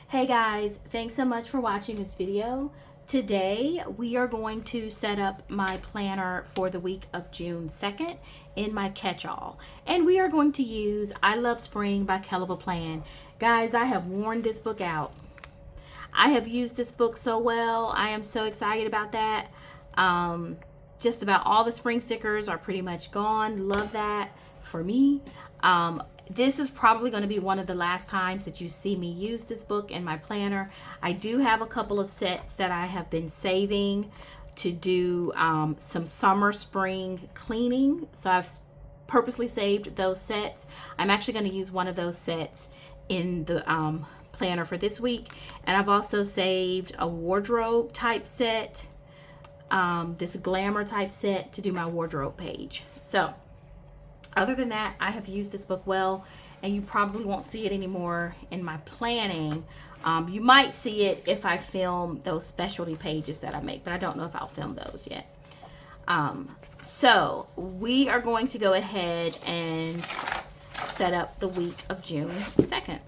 Hey guys, thanks so much for watching this video. Today we are going to set up my planner for the week of June 2nd in my catch-all. And we are going to use I Love Spring by Plan. Guys, I have worn this book out. I have used this book so well. I am so excited about that. Just about all the spring stickers are pretty much gone. Love that for me. This is probably going to be one of the last times that you see me use this book in my planner. I do have a couple of sets that I have been saving to do some summer spring cleaning. So I've purposely saved those sets. I'm actually going to use one of those sets in the planner for this week. And I've also saved a wardrobe type set, this glamour type set to do my wardrobe page. So other than that, I have used this book well, and you probably won't see it anymore in my planning. You might see it if I film those specialty pages that I make, but I don't know if I'll film those yet. So we are going to go ahead and set up the week of June 2nd.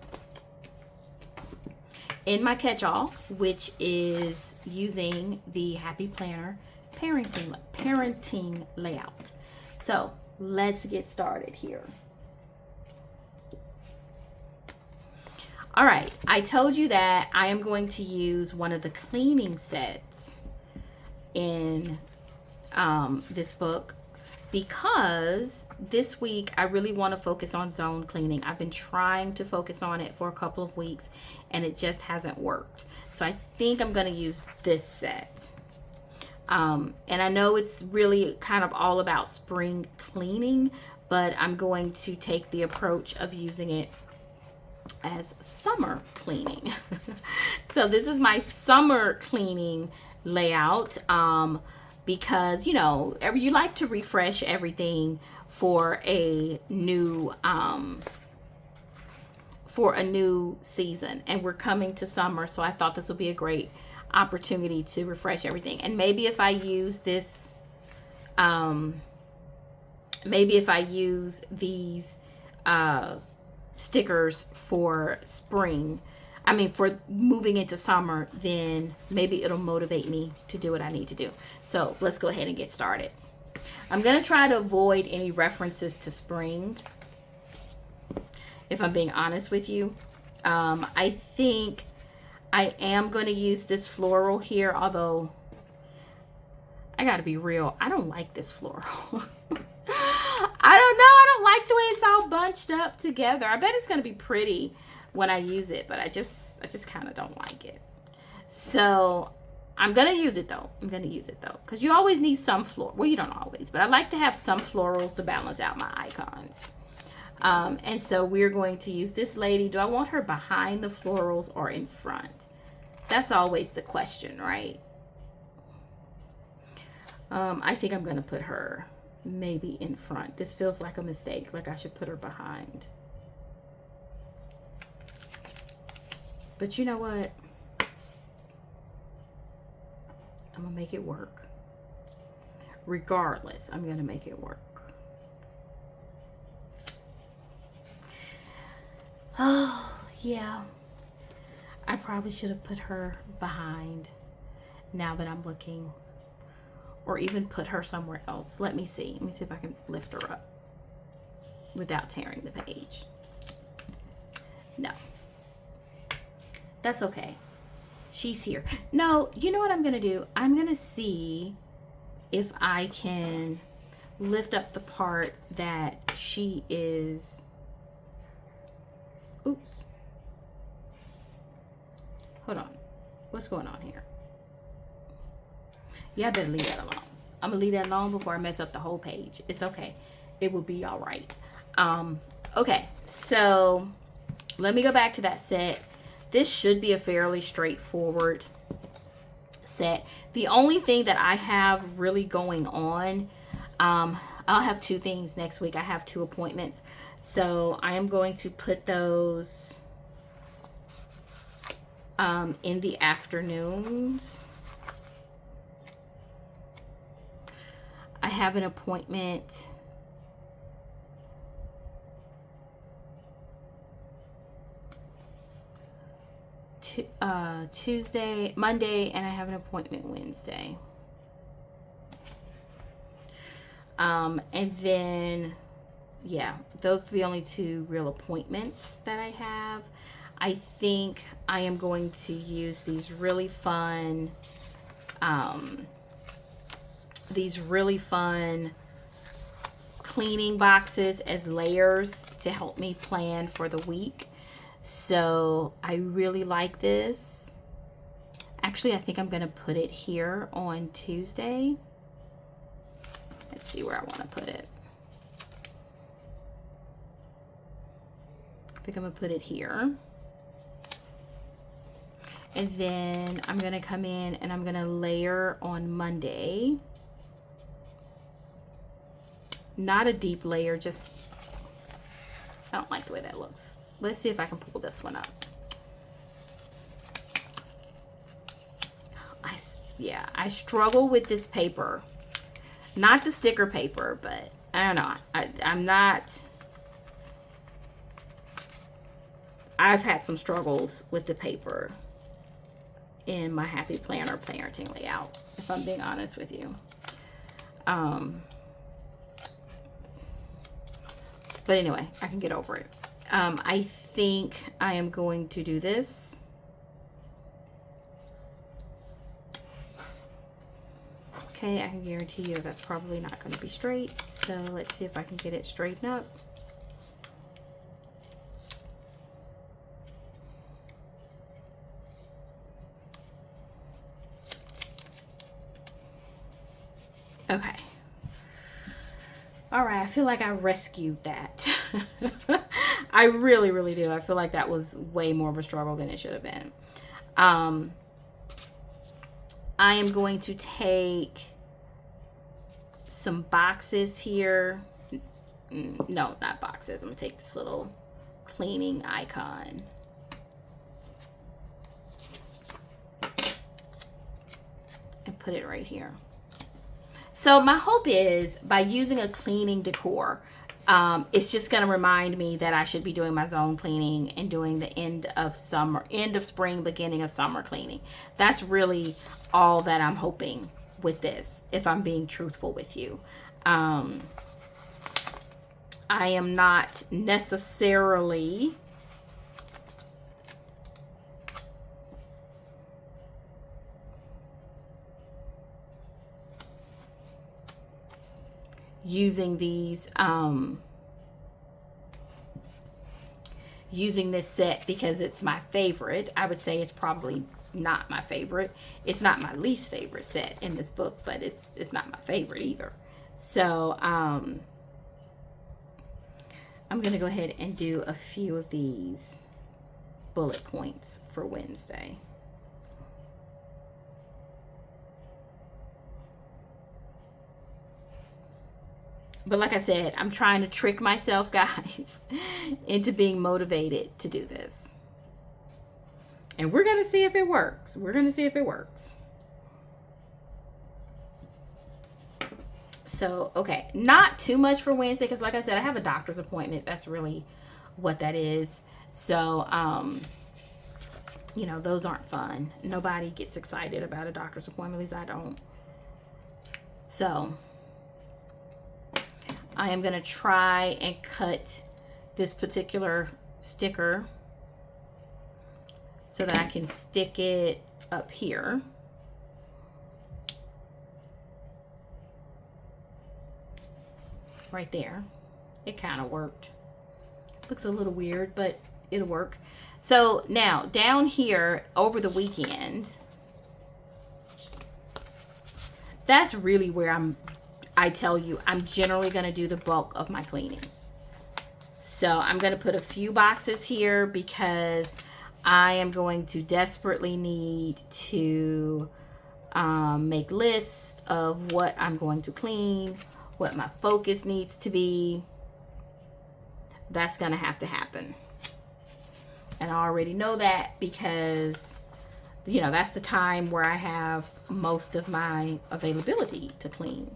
In my catch-all, which is using the Happy Planner parenting layout. So let's get started here. All right, I told you that I am going to use one of the cleaning sets in this book because this week I really want to focus on zone cleaning. I've been trying to focus on it for a couple of weeks and it just hasn't worked. So I think I'm going to use this set. And I know it's really kind of all about spring cleaning, but I'm going to take the approach of using it as summer cleaning. So this is my summer cleaning layout, because, you know, you like to refresh everything for a new season, and we're coming to summer, so I thought this would be a great opportunity to refresh everything. And maybe if I use this, maybe if I use these stickers for spring, for moving into summer, then maybe it'll motivate me to do what I need to do. So let's go ahead and get started. I'm gonna try to avoid any references to spring, if I'm being honest with you. I think I am going to use this floral here, although I gotta be real, I don't like this floral. I don't know, I don't like the way it's all bunched up together. I bet it's going to be pretty when I use it, but I just kind of don't like it. So I'm going to use it though. Because you always need some floral. Well, you don't always, but I like to have some florals to balance out my icons. And so we're going to use this lady. Do I want her behind the florals or in front? That's always the question, right? I think I'm going to put her maybe in front. This feels like a mistake, like I should put her behind. But you know what? I'm going to make it work. Regardless, I'm going to make it work. Oh, yeah. I probably should have put her behind now that I'm looking. Or even put her somewhere else. Let me see. Let me see if I can lift her up without tearing the page. No. That's okay. She's here. No, you know what I'm going to do? I'm going to see if I can lift up the part that she is... Oops. Hold on. What's going on here? Yeah, I better leave that alone. I'm gonna leave that alone before I mess up the whole page. It's okay. It will be all right. Okay, so let me go back to that set. This should be a fairly straightforward set. The only thing that I have really going on, I'll have two things next week. I have 2 appointments. So I am going to put those in the afternoons. I have an appointment Tuesday, Monday, and I have an appointment Wednesday. And then, yeah, those are the only 2 real appointments that I have. I think I am going to use these really fun, cleaning boxes as layers to help me plan for the week. So I really like this. Actually, I think I'm going to put it here on Tuesday. Let's see where I want to put it. I think I'm going to put it here. And then I'm going to come in and I'm going to layer on Monday. Not a deep layer, just, I don't like the way that looks. Let's see if I can pull this one up. I struggle with this paper. Not the sticker paper, but I don't know. I've had some struggles with the paper in my Happy Planner parenting layout, if I'm being honest with you. But anyway, I can get over it. I think I am going to do this. Okay, I can guarantee you that's probably not going to be straight. So let's see if I can get it straightened up. Okay. All right, I feel like I rescued that. I really, really do. I feel like that was way more of a struggle than it should have been. I am going to take some boxes here. No, not boxes. I'm going to take this little cleaning icon. And put it right here. So my hope is by using a cleaning decor, it's just going to remind me that I should be doing my zone cleaning and doing the end of spring, beginning of summer cleaning. That's really all that I'm hoping with this, if I'm being truthful with you. I am not necessarily using these using this set because it's my favorite. I would say it's probably not my favorite. It's not my least favorite set in this book, but it's not my favorite either. So I'm gonna go ahead and do a few of these bullet points for Wednesday. But like I said, I'm trying to trick myself, guys, into being motivated to do this. And we're going to see if it works. We're going to see if it works. So, okay. Not too much for Wednesday because like I said, I have a doctor's appointment. That's really what that is. So, you know, those aren't fun. Nobody gets excited about a doctor's appointment. At least I don't. So I am going to try and cut this particular sticker so that I can stick it up here. Right there. It kind of worked. Looks a little weird, but it'll work. So now down here over the weekend, that's really where I tell you, I'm generally going to do the bulk of my cleaning. So I'm going to put a few boxes here because I am going to desperately need to make lists of what I'm going to clean, what my focus needs to be. That's going to have to happen. And I already know that because, you know, that's the time where I have most of my availability to clean.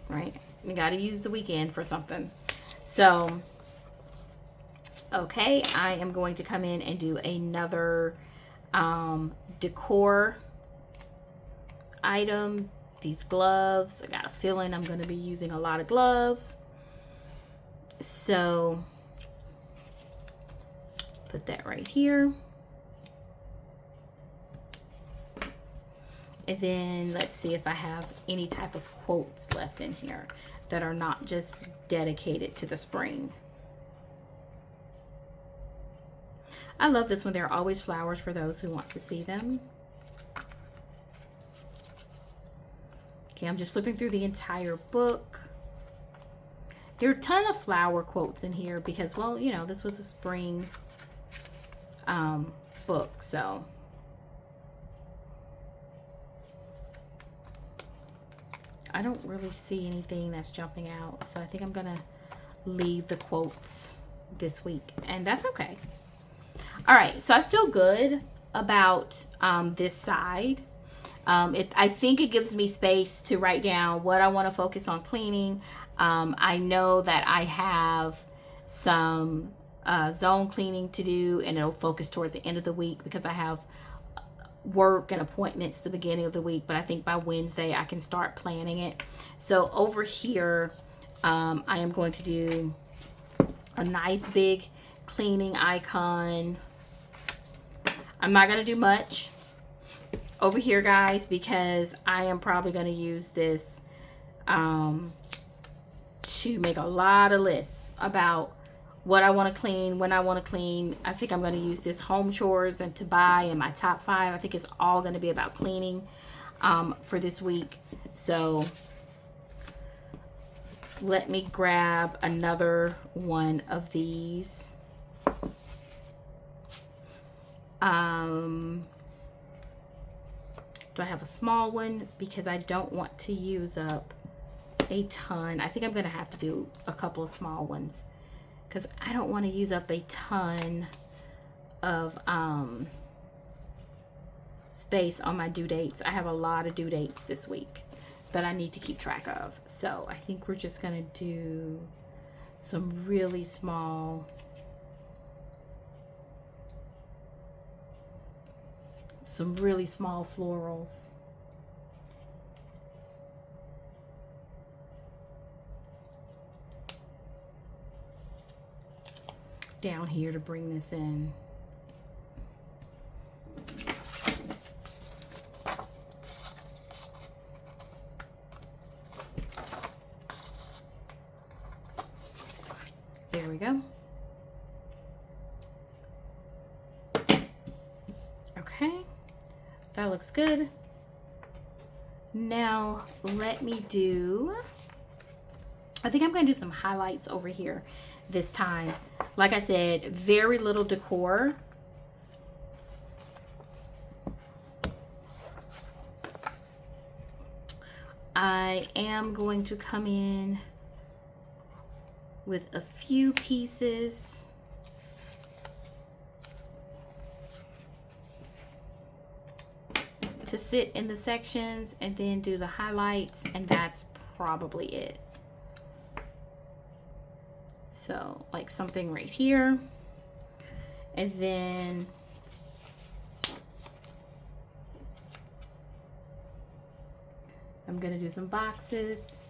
Right? You got to use the weekend for something. So, Okay, I am going to come in and do another decor item. These gloves, I got a feeling I'm going to be using a lot of gloves. So put that right here. And then let's see if I have any type of quotes left in here that are not just dedicated to the spring. I love this one. There are always flowers for those who want to see them. Okay, I'm just flipping through the entire book. There are a ton of flower quotes in here because, well, you know, this was a spring book, so. I don't really see anything that's jumping out, so I think I'm gonna leave the quotes this week, and that's okay. All right, so I feel good about this side. I think it gives me space to write down what I want to focus on cleaning. I know that I have some zone cleaning to do, and it'll focus toward the end of the week because I have work and appointments the beginning of the week, but I think by Wednesday I can start planning it. So over here I am going to do a nice big cleaning icon. I'm not going to do much over here, guys, because I am probably going to use this to make a lot of lists about what I want to clean, when I want to clean. I think I'm going to use this home chores and to buy in my top 5. I think it's all going to be about cleaning for this week. So let me grab another one of these. Do I have a small one? Because I don't want to use up a ton. I think I'm going to have to do a couple of small ones, because I don't want to use up a ton of space on my due dates. I have a lot of due dates this week that I need to keep track of. So I think we're just going to do some really small florals. Down here to bring this in. There we go. Okay, that looks good. Now let me do, I think I'm going to do some highlights over here this time. Like I said, very little decor. I am going to come in with a few pieces. To sit in the sections and then do the highlights, and that's probably it. So like something right here, and then I'm gonna do some boxes.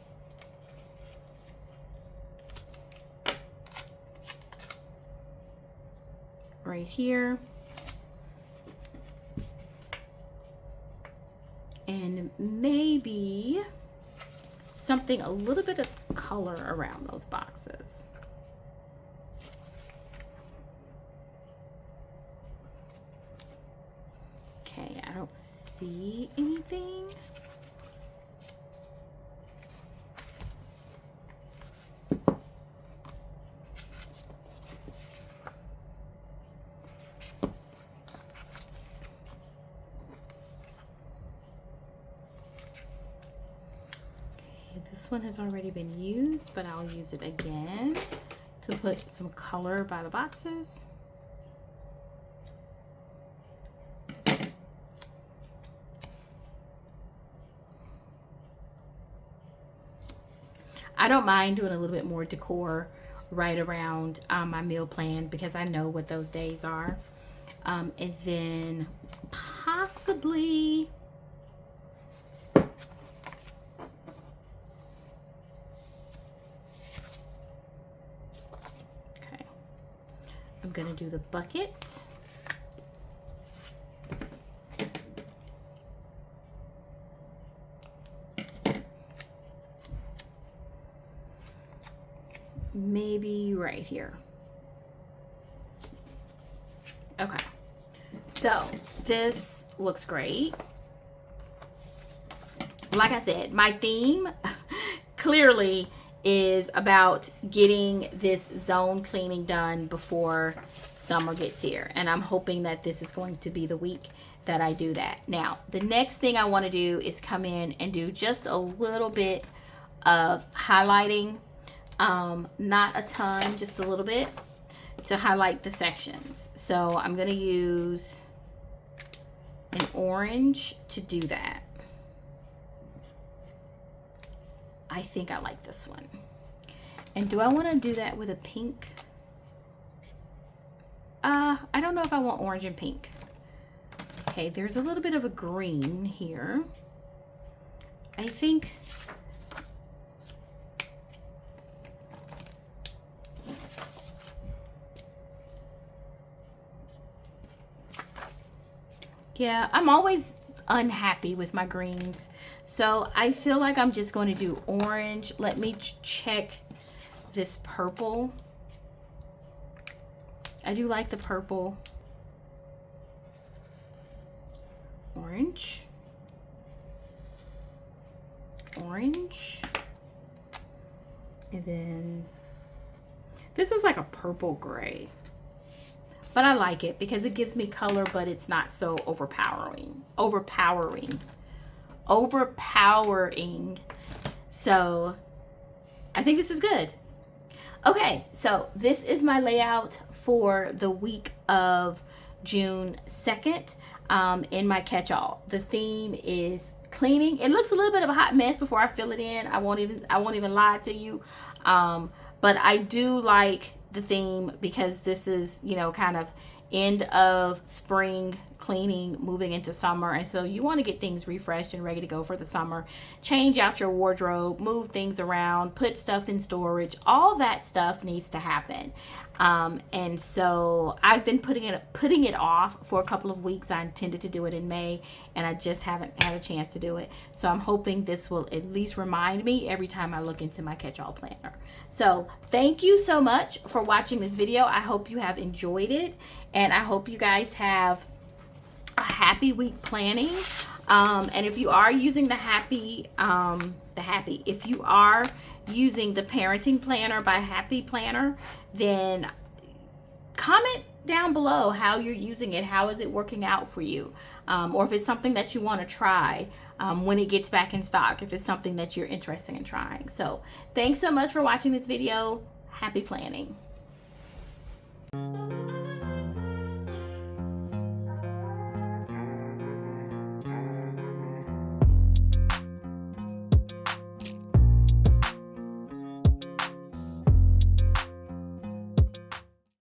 Right here. And maybe something, a little bit of color around those boxes. Okay, I don't see anything. This one has already been used, but I'll use it again to put some color by the boxes. I don't mind doing a little bit more decor right around my meal plan, because I know what those days are. And then possibly I'm gonna do the bucket. Maybe right here. Okay, so this looks great. Like I said, my theme clearly is about getting this zone cleaning done before summer gets here, and I'm hoping that this is going to be the week that I do that. Now, the next thing I want to do is come in and do just a little bit of highlighting, not a ton, just a little bit to highlight the sections. So I'm going to use an orange to do that. I think I like this one. And do I want to do that with a pink? I don't know if I want orange and pink. Okay, there's a little bit of a green here. I think yeah, I'm always unhappy with my greens, so I feel like I'm just going to do orange. Let me check this purple. I do like the purple. Orange, orange, and then this is like a purple gray, but I like it because it gives me color, but it's not so overpowering. So I think this is good. Okay, so this is my layout for the week of June 2nd in my catch-all. The theme is cleaning. It looks a little bit of a hot mess before I fill it in. I won't even lie to you. But I do like the theme because this is, you know, kind of end of spring cleaning, moving into summer, and so you want to get things refreshed and ready to go for the summer. Change out your wardrobe, move things around, put stuff in storage. All that stuff needs to happen. And so I've been putting it off for a couple of weeks. I intended to do it in May, and I just haven't had a chance to do it. So I'm hoping this will at least remind me every time I look into my catch-all planner. So thank you so much for watching this video. I hope you have enjoyed it, and I hope you guys have a happy week planning. And if you are using if you are using the parenting planner by Happy Planner, then comment down below how you're using it. How is it working out for you? Or if it's something that you want to try when it gets back in stock, if it's something that you're interested in trying. So thanks so much for watching this video. Happy planning.